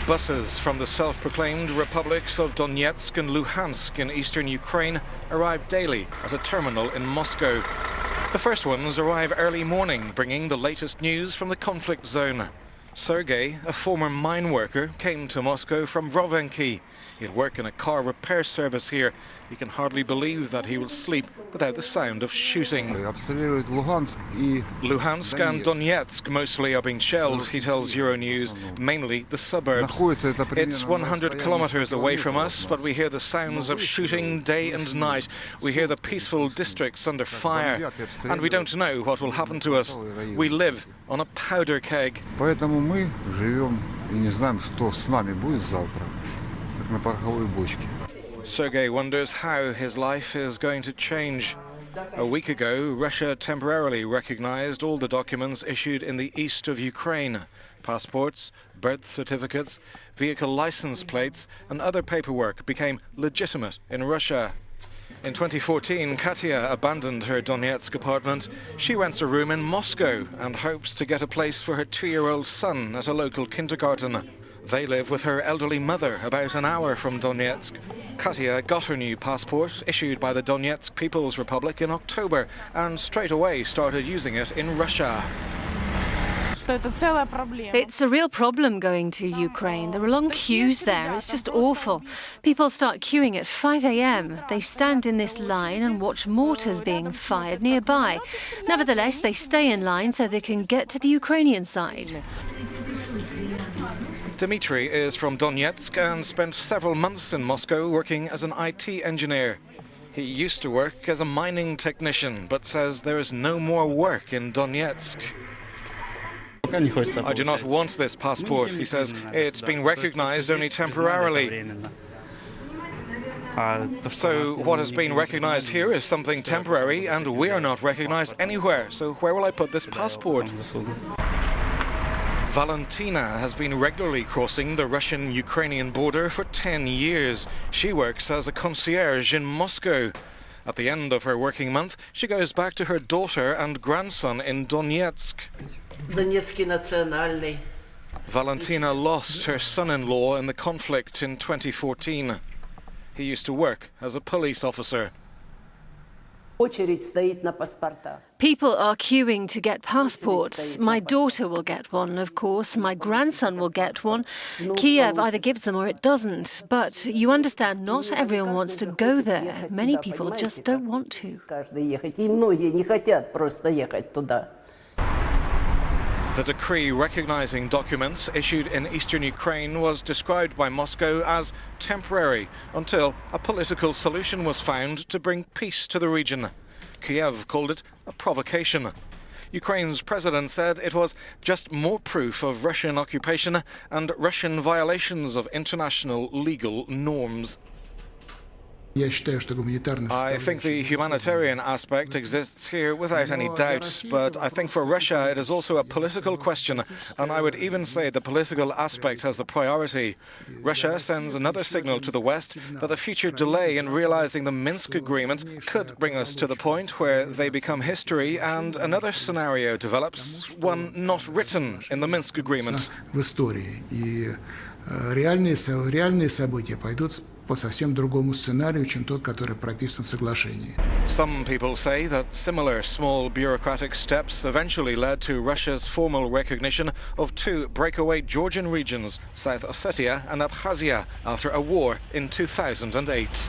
Buses from the self-proclaimed republics of Donetsk and Lugansk in eastern Ukraine arrive daily at a terminal in Moscow. The first ones arrive early morning, bringing the latest news from the conflict zone. Sergei, a former mine worker, came to Moscow from Rovenky. He'll work in a car repair service here. He can hardly believe that he will sleep without the sound of shooting. Lugansk and Donetsk mostly are being shelled, he tells Euronews, mainly the suburbs. It's 100 kilometers away from us, but we hear the sounds of shooting day and night. We hear the peaceful districts under fire, and we don't know what will happen to us. We live on a powder keg. Мы живем и не знаем, что с нами будет завтра, как на пороховой бочке. Sergei wonders how his life is going to change. A week ago, Russia temporarily recognized all the documents issued in the east of Ukraine. Passports, birth certificates, vehicle license plates and other paperwork became legitimate in Russia. In 2014, Katya abandoned her Donetsk apartment. She rents a room in Moscow and hopes to get a place for her 2-year-old son at a local kindergarten. They live with her elderly mother about an hour from Donetsk. Katya got her new passport, issued by the Donetsk People's Republic in October, and straight away started using it in Russia. It's a real problem going to Ukraine. There are long queues there. It's just awful. People start queuing at 5 a.m. They stand in this line and watch mortars being fired nearby. Nevertheless, they stay in line so they can get to the Ukrainian side. Dmitry is from Donetsk and spent several months in Moscow working as an IT engineer. He used to work as a mining technician, but says there is no more work in Donetsk. I do not want this passport, he says. It's been recognized only temporarily. So what has been recognized here is something temporary, and we are not recognized anywhere. So where will I put this passport? Valentina has been regularly crossing the Russian-Ukrainian border for 10 years. She works as a concierge in Moscow. At the end of her working month, she goes back to her daughter and grandson in Donetsk. Valentina lost her son-in-law in the conflict in 2014. He used to work as a police officer. People are queuing to get passports. My daughter will get one, of course. My grandson will get one. Kiev either gives them or it doesn't. But you understand, not everyone wants to go there. Many people just don't want to. The decree recognizing documents issued in eastern Ukraine was described by Moscow as temporary until a political solution was found to bring peace to the region. Kiev called it a provocation. Ukraine's president said it was just more proof of Russian occupation and Russian violations of international legal norms. I think the humanitarian aspect exists here without any doubt, but I think for Russia it is also a political question, and I would even say the political aspect has the priority. Russia sends another signal to the West that a future delay in realizing the Minsk agreement could bring us to the point where they become history, and another scenario develops, one not written in the Minsk agreement. По совсем другому сценарию, чем тот, который прописан в соглашении. Some people say that similar small bureaucratic steps eventually led to Russia's formal recognition of 2 breakaway Georgian regions, South Ossetia and Abkhazia, after a war in 2008.